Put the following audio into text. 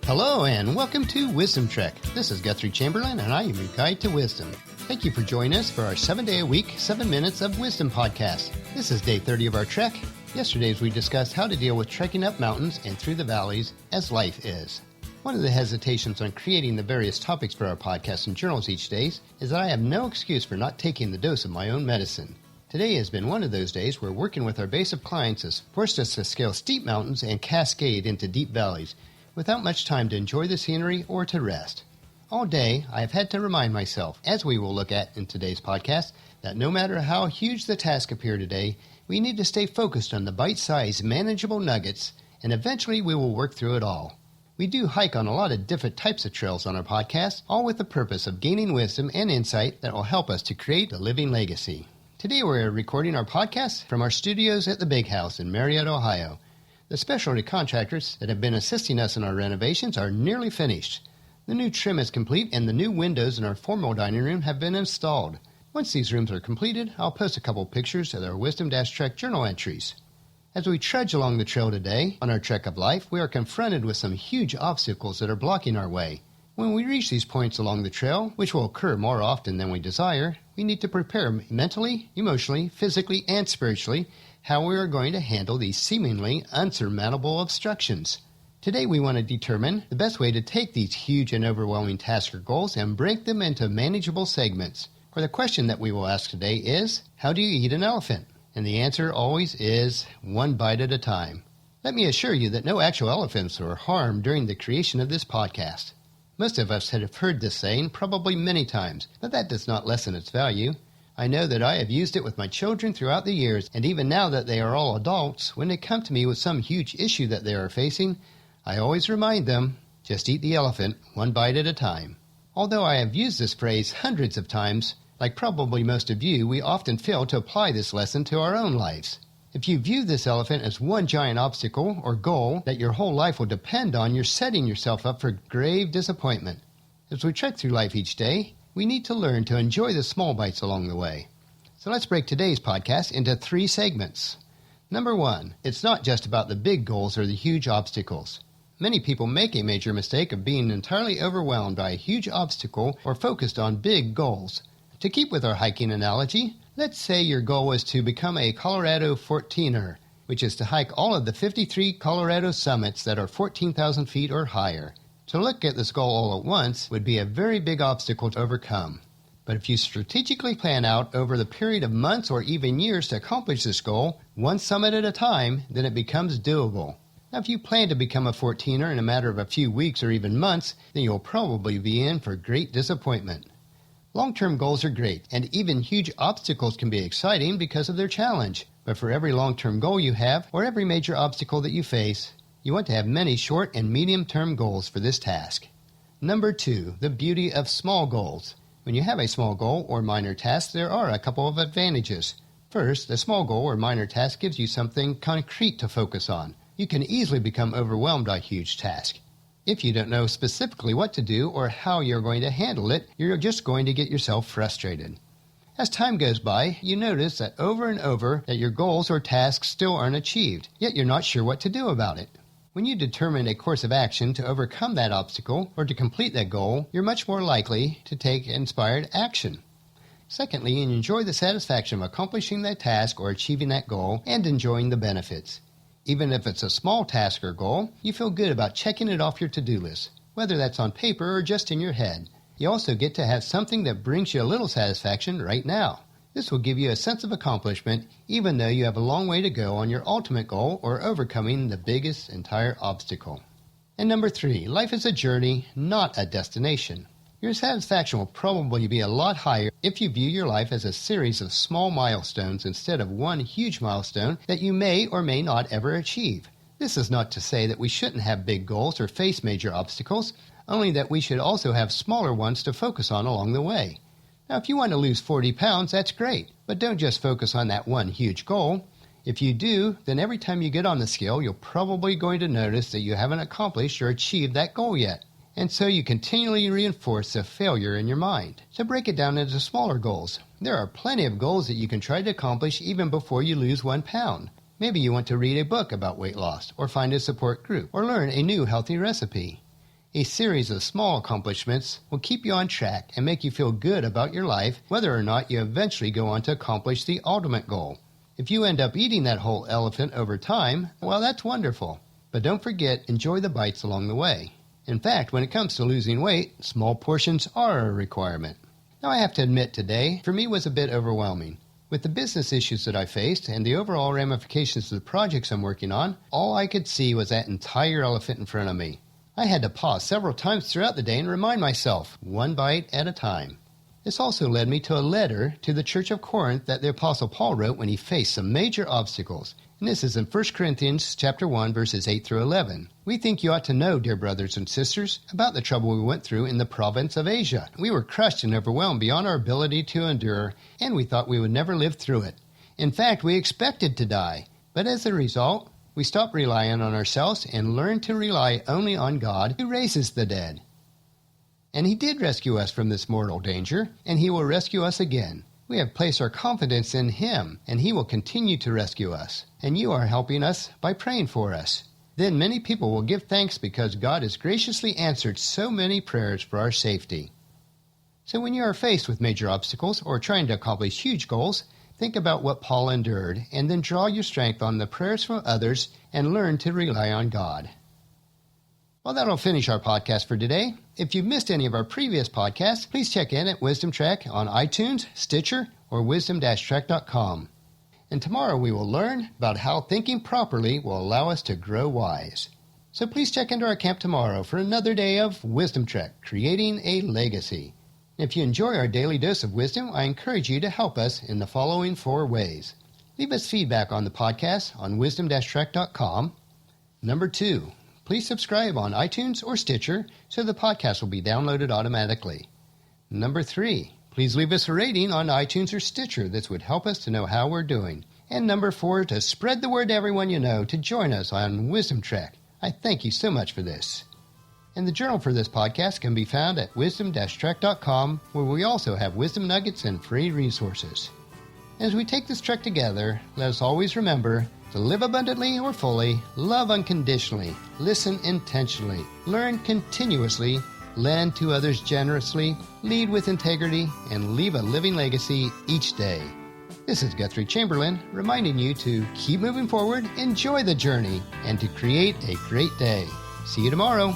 Hello and welcome to Wisdom Trek. This is Guthrie Chamberlain and I am your guide to wisdom. Thank you for joining us for our 7-day-a-week, 7 Minutes of Wisdom podcast. This is day 30 of our trek. Yesterday we discussed how to deal with trekking up mountains and through the valleys as life is. One of the hesitations on creating the various topics for our podcasts and journals each day is that I have no excuse for not taking the dose of my own medicine. Today has been one of those days where working with our base of clients has forced us to scale steep mountains and cascade into deep valleys, without much time to enjoy the scenery or to rest. All day, I have had to remind myself, as we will look at in today's podcast, that no matter how huge the task appear today, we need to stay focused on the bite-sized, manageable nuggets, and eventually we will work through it all. We do hike on a lot of different types of trails on our podcast, all with the purpose of gaining wisdom and insight that will help us to create a living legacy. Today we're recording our podcast from our studios at the Big House in Marietta, Ohio. The specialty contractors that have been assisting us in our renovations are nearly finished. The new trim is complete and the new windows in our formal dining room have been installed. Once these rooms are completed, I'll post a couple pictures of our Wisdom-Trek journal entries. As we trudge along the trail today, on our trek of life, we are confronted with some huge obstacles that are blocking our way. When we reach these points along the trail, which will occur more often than we desire, we need to prepare mentally, emotionally, physically, and spiritually how we are going to handle these seemingly unsurmountable obstructions. Today we want to determine the best way to take these huge and overwhelming tasks or goals and break them into manageable segments. For the question that we will ask today is, how do you eat an elephant? And the answer always is, one bite at a time. Let me assure you that no actual elephants were harmed during the creation of this podcast. Most of us have heard this saying probably many times, but that does not lessen its value. I know that I have used it with my children throughout the years, and even now that they are all adults, when they come to me with some huge issue that they are facing, I always remind them, just eat the elephant, one bite at a time. Although I have used this phrase hundreds of times, like probably most of you, we often fail to apply this lesson to our own lives. If you view this elephant as one giant obstacle or goal that your whole life will depend on, you're setting yourself up for grave disappointment. As we trek through life each day, we need to learn to enjoy the small bites along the way. So let's break today's podcast into 3 segments. Number 1, it's not just about the big goals or the huge obstacles. Many people make a major mistake of being entirely overwhelmed by a huge obstacle or focused on big goals. To keep with our hiking analogy, let's say your goal is to become a Colorado 14er, which is to hike all of the 53 Colorado summits that are 14,000 feet or higher. To look at this goal all at once would be a very big obstacle to overcome. But if you strategically plan out over the period of months or even years to accomplish this goal, one summit at a time, then it becomes doable. Now, if you plan to become a 14er in a matter of a few weeks or even months, then you'll probably be in for great disappointment. Long-term goals are great, and even huge obstacles can be exciting because of their challenge. But for every long-term goal you have, or every major obstacle that you face, you want to have many short and medium-term goals for this task. Number 2, the beauty of small goals. When you have a small goal or minor task, there are a couple of advantages. First, a small goal or minor task gives you something concrete to focus on. You can easily become overwhelmed by a huge task. If you don't know specifically what to do or how you're going to handle it, you're just going to get yourself frustrated. As time goes by, you notice that over and over that your goals or tasks still aren't achieved, yet you're not sure what to do about it. When you determine a course of action to overcome that obstacle or to complete that goal, you're much more likely to take inspired action. Secondly, you enjoy the satisfaction of accomplishing that task or achieving that goal and enjoying the benefits. Even if it's a small task or goal, you feel good about checking it off your to-do list, whether that's on paper or just in your head. You also get to have something that brings you a little satisfaction right now. This will give you a sense of accomplishment, even though you have a long way to go on your ultimate goal or overcoming the biggest entire obstacle. And number 3, life is a journey, not a destination. Your satisfaction will probably be a lot higher if you view your life as a series of small milestones instead of one huge milestone that you may or may not ever achieve. This is not to say that we shouldn't have big goals or face major obstacles, only that we should also have smaller ones to focus on along the way. Now, if you want to lose 40 pounds, that's great, but don't just focus on that one huge goal. If you do, then every time you get on the scale, you're probably going to notice that you haven't accomplished or achieved that goal yet. And so you continually reinforce the failure in your mind. So break it down into smaller goals. There are plenty of goals that you can try to accomplish even before you lose 1 pound. Maybe you want to read a book about weight loss, or find a support group, or learn a new healthy recipe. A series of small accomplishments will keep you on track and make you feel good about your life, whether or not you eventually go on to accomplish the ultimate goal. If you end up eating that whole elephant over time, well, that's wonderful. But don't forget, enjoy the bites along the way. In fact, when it comes to losing weight, small portions are a requirement. Now, I have to admit today, for me, was a bit overwhelming. With the business issues that I faced and the overall ramifications of the projects I'm working on, all I could see was that entire elephant in front of me. I had to pause several times throughout the day and remind myself, one bite at a time. This also led me to a letter to the Church of Corinth that the Apostle Paul wrote when he faced some major obstacles. And this is in 1 Corinthians chapter 1, verses 8 through 11. We think you ought to know, dear brothers and sisters, about the trouble we went through in the province of Asia. We were crushed and overwhelmed beyond our ability to endure, and we thought we would never live through it. In fact, we expected to die. But as a result, we stopped relying on ourselves and learned to rely only on God who raises the dead. And he did rescue us from this mortal danger, and he will rescue us again. We have placed our confidence in him, and he will continue to rescue us. And you are helping us by praying for us. Then many people will give thanks because God has graciously answered so many prayers for our safety. So when you are faced with major obstacles or trying to accomplish huge goals, think about what Paul endured, and then draw your strength on the prayers from others and learn to rely on God. Well, that'll finish our podcast for today. If you've missed any of our previous podcasts, please check in at Wisdom Trek on iTunes, Stitcher, or wisdom-trek.com. And tomorrow we will learn about how thinking properly will allow us to grow wise. So please check into our camp tomorrow for another day of Wisdom Trek, creating a legacy. If you enjoy our daily dose of wisdom, I encourage you to help us in the following 4 ways. Leave us feedback on the podcast on wisdom-trek.com. Number 2, please subscribe on iTunes or Stitcher so the podcast will be downloaded automatically. Number 3, please leave us a rating on iTunes or Stitcher. This would help us to know how we're doing. And number 4, to spread the word to everyone you know to join us on Wisdom Trek. I thank you so much for this. And the journal for this podcast can be found at wisdom-trek.com, where we also have wisdom nuggets and free resources. As we take this trek together, let us always remember to live abundantly or fully, love unconditionally, listen intentionally, learn continuously, lend to others generously, lead with integrity, and leave a living legacy each day. This is Guthrie Chamberlain reminding you to keep moving forward, enjoy the journey, and to create a great day. See you tomorrow.